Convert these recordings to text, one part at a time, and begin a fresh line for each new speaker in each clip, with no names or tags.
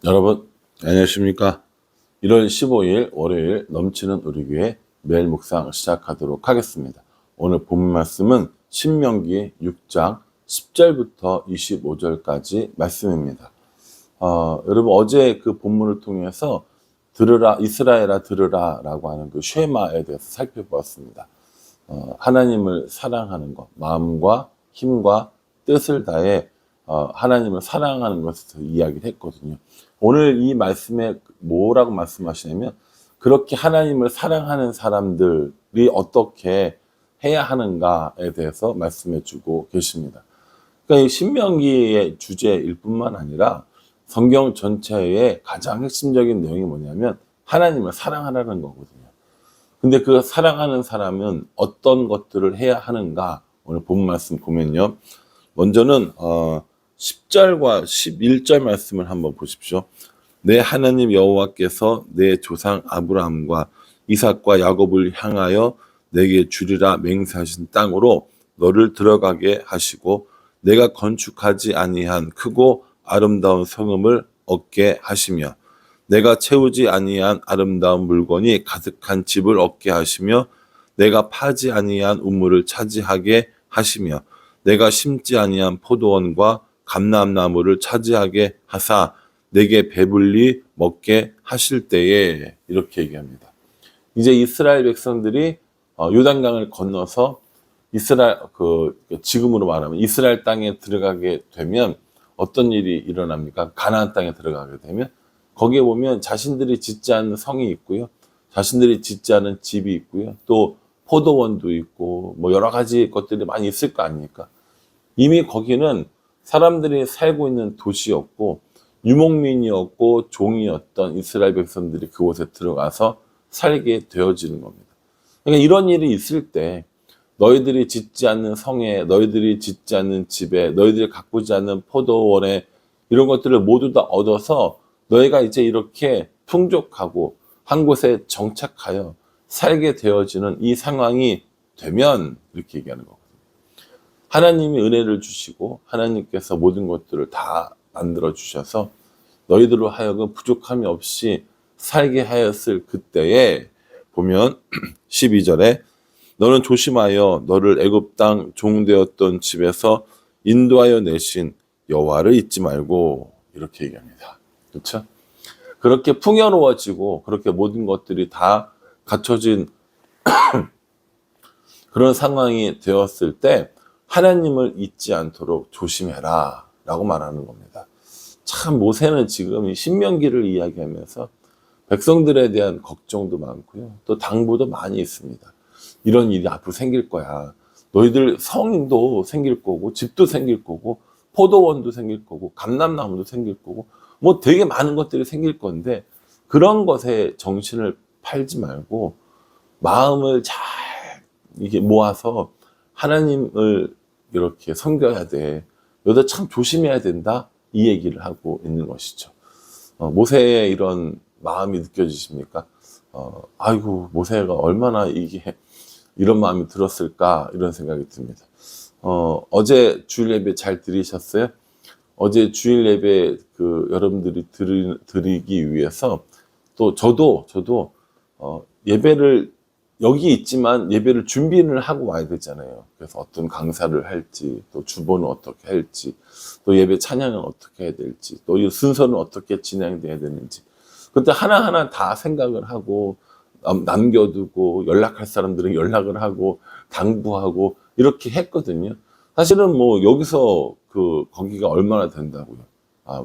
여러분, 안녕하십니까? 1월 15일 월요일 넘치는 우리 교회 매일 묵상 시작하도록 하겠습니다. 오늘 본문 말씀은 신명기 6장 10절부터 25절까지 말씀입니다. 여러분, 어제 그 본문을 통해서 들으라, 이스라엘아 들으라 라고 하는 그 쉐마에 대해서 살펴보았습니다. 하나님을 사랑하는 것, 마음과 힘과 뜻을 다해 하나님을 사랑하는 것을 이야기를 했거든요. 오늘 이 말씀에 뭐라고 말씀하시냐면, 그렇게 하나님을 사랑하는 사람들이 어떻게 해야 하는가에 대해서 말씀해 주고 계십니다. 그러니까 이 신명기의 주제일 뿐만 아니라 성경 전체의 가장 핵심적인 내용이 뭐냐면 하나님을 사랑하라는 거거든요. 근데 그 사랑하는 사람은 어떤 것들을 해야 하는가? 오늘 본 말씀 보면요. 먼저는 10절과 11절 말씀을 한번 보십시오. 내 하나님 여호와께서 내 조상 아브라함과 이삭과 야곱을 향하여 내게 주리라 맹세하신 땅으로 너를 들어가게 하시고 내가 건축하지 아니한 크고 아름다운 성읍을 얻게 하시며 내가 채우지 아니한 아름다운 물건이 가득한 집을 얻게 하시며 내가 파지 아니한 우물을 차지하게 하시며 내가 심지 아니한 포도원과 감람나무를 차지하게 하사 내게 배불리 먹게 하실 때에, 이렇게 얘기합니다. 이제 이스라엘 백성들이 요단강을 건너서 지금으로 말하면 이스라엘 땅에 들어가게 되면 어떤 일이 일어납니까? 가나안 땅에 들어가게 되면 거기에 보면 자신들이 짓지 않은 성이 있고요, 자신들이 짓지 않은 집이 있고요, 또 포도원도 있고 뭐 여러 가지 것들이 많이 있을 거 아닙니까? 이미 거기는 사람들이 살고 있는 도시였고 유목민이었고 종이었던 이스라엘 백성들이 그곳에 들어가서 살게 되어지는 겁니다. 그러니까 이런 일이 있을 때 너희들이 짓지 않는 성에, 너희들이 짓지 않는 집에, 너희들이 가꾸지 않는 포도원에 이런 것들을 모두 다 얻어서 너희가 이제 이렇게 풍족하고 한 곳에 정착하여 살게 되어지는 이 상황이 되면, 이렇게 얘기하는 거거든요. 하나님이 은혜를 주시고 하나님께서 모든 것들을 다 만들어 주셔서 너희들로 하여금 부족함이 없이 살게 하였을 그때에 보면 12절에 너는 조심하여 너를 애굽 땅 종되었던 집에서 인도하여 내신 여호와를 잊지 말고, 이렇게 얘기합니다. 그렇죠? 그렇게 풍요로워지고 그렇게 모든 것들이 다 갖춰진 그런 상황이 되었을 때 하나님을 잊지 않도록 조심해라 라고 말하는 겁니다. 참 모세는 지금 이 신명기를 이야기하면서 백성들에 대한 걱정도 많고요, 또 당부도 많이 있습니다. 이런 일이 앞으로 생길 거야. 너희들 성도 생길 거고 집도 생길 거고 포도원도 생길 거고 감람나무도 생길 거고 뭐 되게 많은 것들이 생길 건데, 그런 것에 정신을 팔지 말고 마음을 잘 이게 모아서 하나님을 이렇게 섬겨야 돼. 너도 참 조심해야 된다. 이 얘기를 하고 있는 것이죠. 모세의 이런 마음이 느껴지십니까? 아이고, 모세가 얼마나 이런 마음이 들었을까, 이런 생각이 듭니다. 어제 주일 예배 잘 들으셨어요? 어제 주일 예배 여러분들이 드리기 위해서 또 저도 예배를 여기 있지만 예배를 준비를 하고 와야 되잖아요. 그래서 어떤 강사를 할지, 또 주보는 어떻게 할지, 또 예배 찬양은 어떻게 해야 될지, 또 이 순서는 어떻게 진행돼야 되는지, 그때 하나하나 다 생각을 하고 남겨두고 연락할 사람들은 연락을 하고 당부하고 이렇게 했거든요. 사실은 뭐 여기서 거기가 얼마나 된다고요?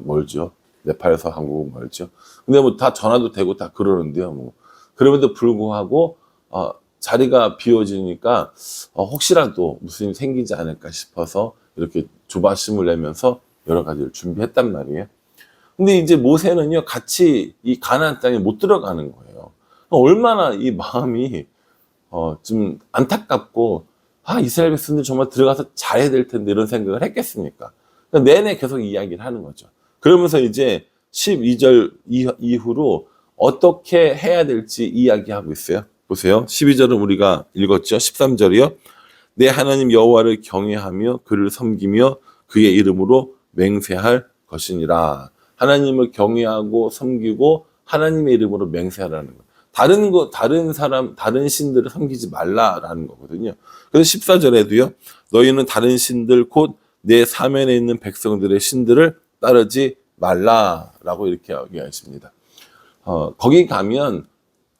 멀죠. 네팔에서 한국은 멀죠. 근데 뭐 다 전화도 되고 다 그러는데요. 뭐 그럼에도 불구하고 자리가 비워지니까 혹시라도 무슨 일이 생기지 않을까 싶어서 이렇게 조바심을 내면서 여러 가지를 준비했단 말이에요. 근데 이제 모세는요, 같이 이 가나안 땅에 못 들어가는 거예요. 얼마나 이 마음이 좀 안타깝고, 이스라엘 백성들 정말 들어가서 잘해야 될 텐데 이런 생각을 했겠습니까? 그러니까 내내 계속 이야기를 하는 거죠. 그러면서 이제 12절 이후로 어떻게 해야 될지 이야기하고 있어요. 보세요. 12절은 우리가 읽었죠. 13절이요. 내 하나님 여호와를 경외하며 그를 섬기며 그의 이름으로 맹세할 것이니라. 하나님을 경외하고 섬기고 하나님의 이름으로 맹세하라는 거예요. 다른 신들을 섬기지 말라라는 거거든요. 그래서 14절에도요, 너희는 다른 신들 곧 내 사면에 있는 백성들의 신들을 따르지 말라라고 이렇게 얘기하십니다. 거기 가면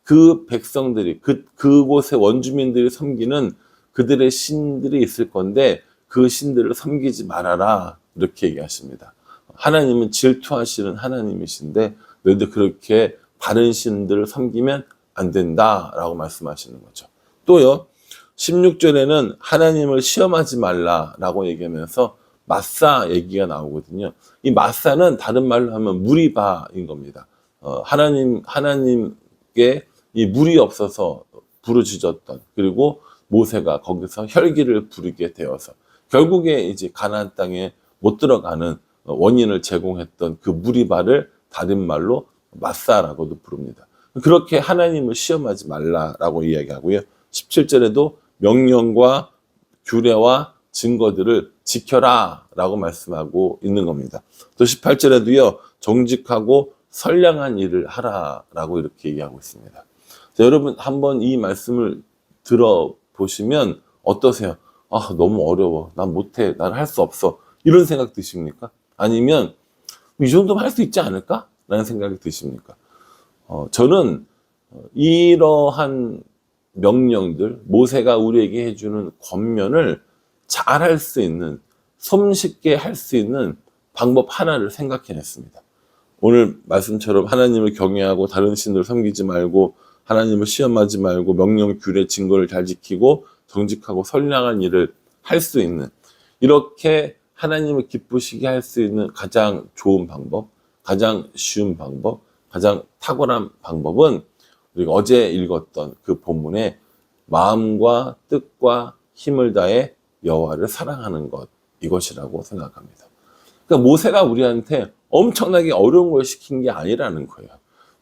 그 백성들이, 그곳의 원주민들이 섬기는 그들의 신들이 있을 건데 그 신들을 섬기지 말아라. 이렇게 얘기하십니다. 하나님은 질투하시는 하나님이신데 너희들 그렇게 다른 신들을 섬기면 안 된다라고 말씀하시는 거죠. 또요, 16절에는 하나님을 시험하지 말라라고 얘기하면서 마사 얘기가 나오거든요. 이 마사는 다른 말로 하면 무리바인 겁니다. 하나님께 이 물이 없어서 부르짖었던, 그리고 모세가 거기서 혈기를 부리게 되어서 결국에 이제 가나안 땅에 못 들어가는 원인을 제공했던 그 무리바를 다른 말로 마사라고도 부릅니다. 그렇게 하나님을 시험하지 말라라고 이야기하고요. 17절에도 명령과 규례와 증거들을 지켜라 라고 말씀하고 있는 겁니다. 또 18절에도요, 정직하고 선량한 일을 하라라고 이렇게 얘기하고 있습니다. 자, 여러분 한번 이 말씀을 들어보시면 어떠세요? 아, 너무 어려워. 난 못해. 난 할 수 없어. 이런 생각 드십니까? 아니면 이 정도면 할 수 있지 않을까? 라는 생각이 드십니까? 저는 이러한 명령들, 모세가 우리에게 해주는 권면을 잘 할 수 있는, 손쉽게 할 수 있는 방법 하나를 생각해냈습니다. 오늘 말씀처럼 하나님을 경외하고 다른 신들을 섬기지 말고 하나님을 시험하지 말고 명령, 규례, 증거를 잘 지키고 정직하고 선량한 일을 할 수 있는, 이렇게 하나님을 기쁘시게 할 수 있는 가장 좋은 방법, 가장 쉬운 방법, 가장 탁월한 방법은 우리가 어제 읽었던 그 본문의 마음과 뜻과 힘을 다해 여호와를 사랑하는 것, 이것이라고 생각합니다. 그러니까 모세가 우리한테 엄청나게 어려운 걸 시킨 게 아니라는 거예요.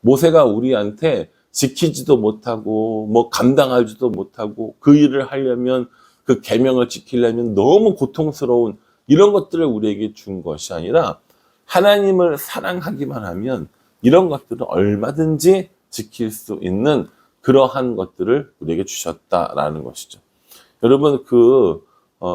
모세가 우리한테 지키지도 못하고 뭐 감당하지도 못하고 그 일을 하려면, 그 계명을 지키려면 너무 고통스러운 이런 것들을 우리에게 준 것이 아니라 하나님을 사랑하기만 하면 이런 것들은 얼마든지 지킬 수 있는 그러한 것들을 우리에게 주셨다라는 것이죠. 여러분,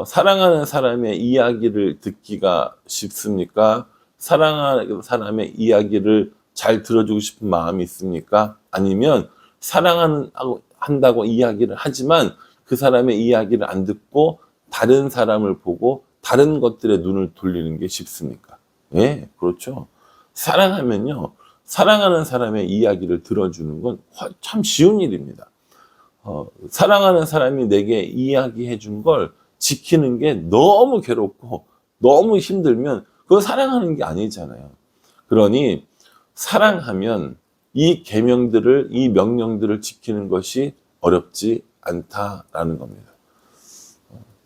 사랑하는 사람의 이야기를 듣기가 쉽습니까? 사랑하는 사람의 이야기를 잘 들어주고 싶은 마음이 있습니까? 아니면 사랑한다고 이야기를 하지만 그 사람의 이야기를 안 듣고 다른 사람을 보고 다른 것들에 눈을 돌리는 게 쉽습니까? 예, 그렇죠. 사랑하면요, 사랑하는 사람의 이야기를 들어주는 건 참 쉬운 일입니다. 사랑하는 사람이 내게 이야기해 준 걸 지키는 게 너무 괴롭고 너무 힘들면 그거 사랑하는 게 아니잖아요. 그러니 사랑하면 이 계명들을, 이 명령들을 지키는 것이 어렵지 않다라는 겁니다.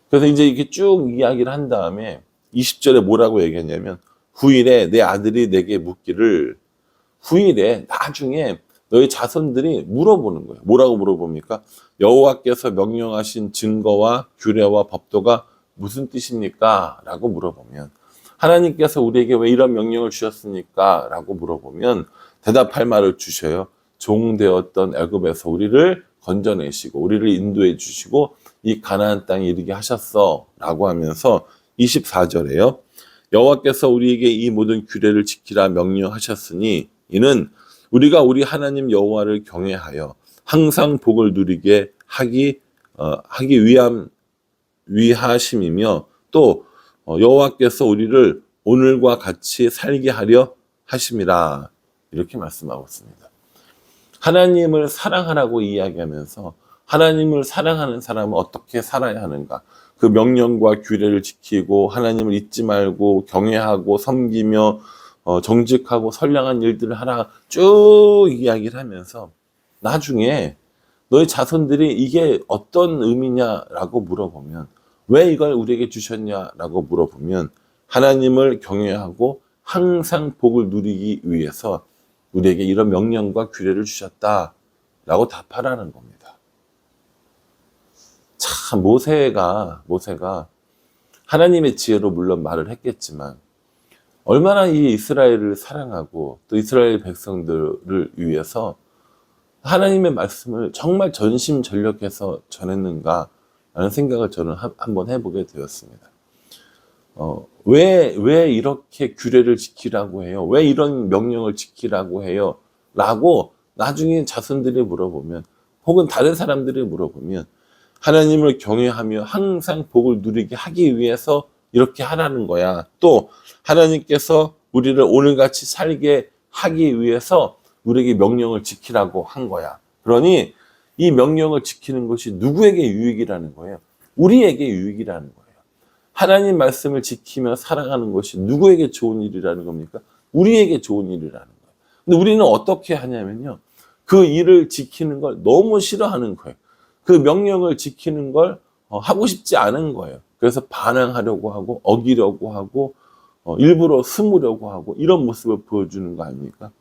그래서 이제 이렇게 쭉 이야기를 한 다음에 20절에 뭐라고 얘기했냐면, 후일에 내 아들이 내게 묻기를, 후일에 나중에 너희 자손들이 물어보는 거예요. 뭐라고 물어봅니까? 여호와께서 명령하신 증거와 규례와 법도가 무슨 뜻입니까? 라고 물어보면, 하나님께서 우리에게 왜 이런 명령을 주셨습니까? 라고 물어보면 대답할 말을 주셔요. 종되었던 애굽에서 우리를 건져내시고 우리를 인도해 주시고 이 가나안 땅에 이르게 하셨어 라고 하면서 24절에요. 여호와께서 우리에게 이 모든 규례를 지키라 명령하셨으니 이는 우리가 우리 하나님 여호와를 경외하여 항상 복을 누리게 하기 위하심이며, 또 여호와께서 우리를 오늘과 같이 살게 하려 하심이라, 이렇게 말씀하고 있습니다. 하나님을 사랑하라고 이야기하면서 하나님을 사랑하는 사람은 어떻게 살아야 하는가, 그 명령과 규례를 지키고 하나님을 잊지 말고 경외하고 섬기며 정직하고 선량한 일들을 하라 쭉 이야기를 하면서 나중에 너희 자손들이 이게 어떤 의미냐라고 물어보면, 왜 이걸 우리에게 주셨냐라고 물어보면 하나님을 경외하고 항상 복을 누리기 위해서 우리에게 이런 명령과 규례를 주셨다라고 답하라는 겁니다. 참, 모세가 하나님의 지혜로 물론 말을 했겠지만 얼마나 이 이스라엘을 사랑하고 또 이스라엘 백성들을 위해서 하나님의 말씀을 정말 전심전력해서 전했는가 라는 생각을 저는 한번 해보게 되었습니다. 왜 이렇게 규례를 지키라고 해요? 왜 이런 명령을 지키라고 해요? 라고 나중에 자손들이 물어보면, 혹은 다른 사람들이 물어보면, 하나님을 경외하며 항상 복을 누리게 하기 위해서 이렇게 하라는 거야. 또 하나님께서 우리를 오늘같이 살게 하기 위해서 우리에게 명령을 지키라고 한 거야. 그러니 이 명령을 지키는 것이 누구에게 유익이라는 거예요? 우리에게 유익이라는 거예요. 하나님 말씀을 지키며 살아가는 것이 누구에게 좋은 일이라는 겁니까? 우리에게 좋은 일이라는 거예요. 근데 우리는 어떻게 하냐면요, 그 일을 지키는 걸 너무 싫어하는 거예요. 그 명령을 지키는 걸 하고 싶지 않은 거예요. 그래서 반항하려고 하고 어기려고 하고 일부러 숨으려고 하고 이런 모습을 보여주는 거 아닙니까?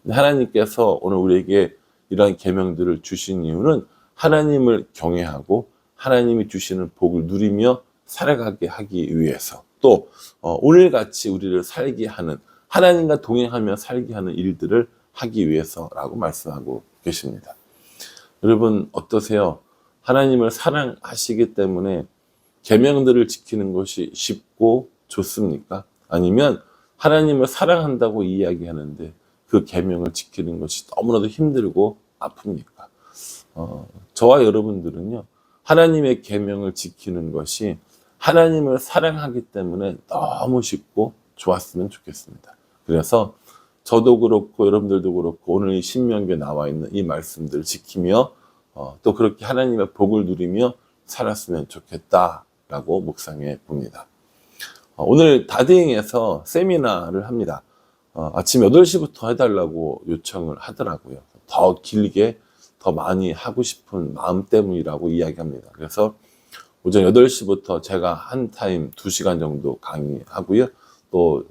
하나님께서 오늘 우리에게 이런 계명들을 주신 이유는 하나님을 경외하고 하나님이 주시는 복을 누리며 살아가게 하기 위해서, 또 오늘같이 우리를 살게 하는, 하나님과 동행하며 살게 하는 일들을 하기 위해서라고 말씀하고 계십니다. 여러분 어떠세요? 하나님을 사랑하시기 때문에 계명들을 지키는 것이 쉽고 좋습니까? 아니면 하나님을 사랑한다고 이야기하는데 그 계명을 지키는 것이 너무나도 힘들고 아픕니까? 저와 여러분들은요, 하나님의 계명을 지키는 것이 하나님을 사랑하기 때문에 너무 쉽고 좋았으면 좋겠습니다. 그래서 저도 그렇고 여러분들도 그렇고 오늘 이 신명기에 나와 있는 이 말씀들을 지키며 또 그렇게 하나님의 복을 누리며 살았으면 좋겠다라고 묵상해 봅니다. 오늘 다딩에서 세미나를 합니다. 아침 8시부터 해달라고 요청을 하더라고요. 더 길게 더 많이 하고 싶은 마음 때문이라고 이야기합니다. 그래서 오전 8시부터 제가 한 타임 2시간 정도 강의하고요. 또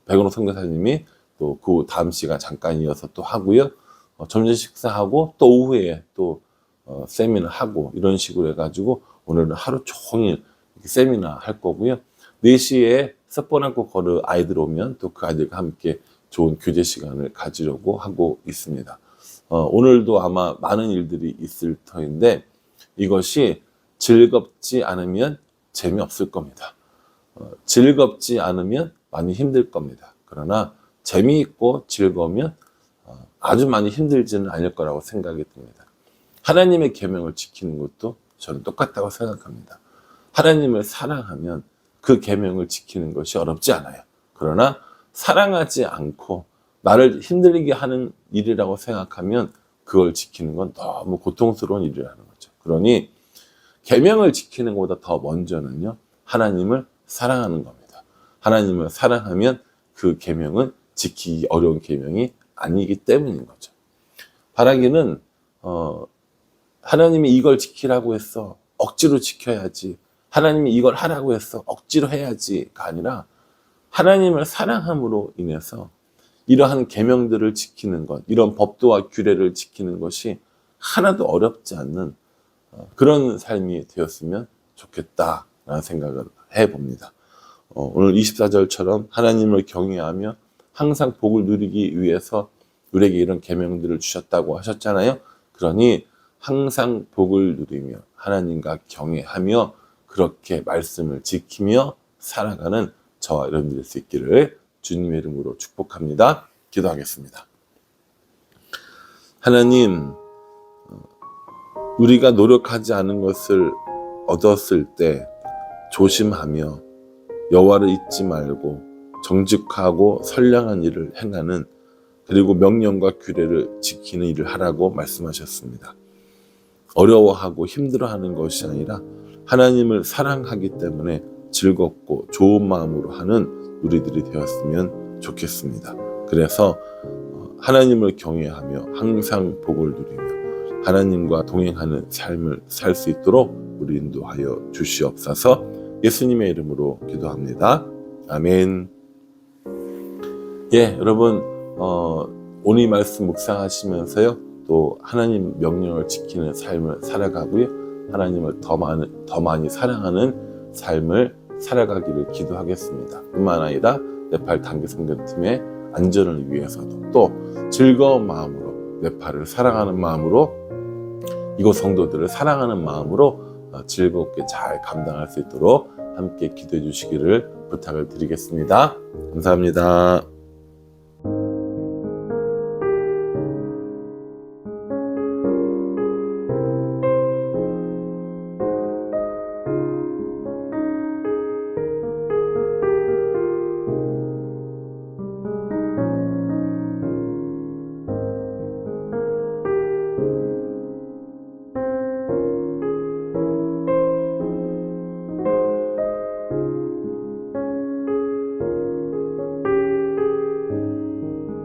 백은호 선교사님이 또 그 다음 시간 잠깐 이어서 또 하고요. 점심 식사하고 또 오후에 또 세미나 하고 이런 식으로 해가지고 오늘은 하루 종일 세미나 할 거고요. 4시에 섭번안고 걸을 아이들 오면 또 그 아이들과 함께 좋은 교제 시간을 가지려고 하고 있습니다. 오늘도 아마 많은 일들이 있을 터인데 이것이 즐겁지 않으면 재미없을 겁니다. 즐겁지 않으면 많이 힘들 겁니다. 그러나 재미있고 즐거우면 아주 많이 힘들지는 않을 거라고 생각이 듭니다. 하나님의 계명을 지키는 것도 저는 똑같다고 생각합니다. 하나님을 사랑하면 그 계명을 지키는 것이 어렵지 않아요. 그러나 사랑하지 않고 나를 힘들게 하는 일이라고 생각하면 그걸 지키는 건 너무 고통스러운 일이라는 거죠. 그러니 계명을 지키는 것보다 더 먼저는요, 하나님을 사랑하는 겁니다. 하나님을 사랑하면 그 계명은 지키기 어려운 계명이 아니기 때문인 거죠. 바라기는 하나님이 이걸 지키라고 했어, 억지로 지켜야지. 하나님이 이걸 하라고 했어, 억지로 해야지가 아니라 하나님을 사랑함으로 인해서 이러한 계명들을 지키는 것, 이런 법도와 규례를 지키는 것이 하나도 어렵지 않는 그런 삶이 되었으면 좋겠다라는 생각을 해봅니다. 오늘 24절처럼 하나님을 경외하며 항상 복을 누리기 위해서 우리에게 이런 계명들을 주셨다고 하셨잖아요. 그러니 항상 복을 누리며 하나님과 경외하며 그렇게 말씀을 지키며 살아가는 저와 여러분들이 될 수 있기를 주님의 이름으로 축복합니다. 기도하겠습니다. 하나님, 우리가 노력하지 않은 것을 얻었을 때 조심하며 여호와를 잊지 말고 정직하고 선량한 일을 행하는, 그리고 명령과 규례를 지키는 일을 하라고 말씀하셨습니다. 어려워하고 힘들어하는 것이 아니라 하나님을 사랑하기 때문에 즐겁고 좋은 마음으로 하는 우리들이 되었으면 좋겠습니다. 그래서 하나님을 경외하며 항상 복을 누리며 하나님과 동행하는 삶을 살 수 있도록 우리 인도하여 주시옵소서. 예수님의 이름으로 기도합니다. 아멘. 예, 여러분 오늘 이 말씀 묵상하시면서요, 또 하나님 명령을 지키는 삶을 살아가고요, 하나님을 더 많이 사랑하는 삶을 살아가기를 기도하겠습니다. 뿐만 아니라 네팔 단기 선교팀의 안전을 위해서도 또 즐거운 마음으로 네팔을 사랑하는 마음으로 이곳 성도들을 사랑하는 마음으로 즐겁게 잘 감당할 수 있도록 함께 기도해 주시기를 부탁을 드리겠습니다. 감사합니다.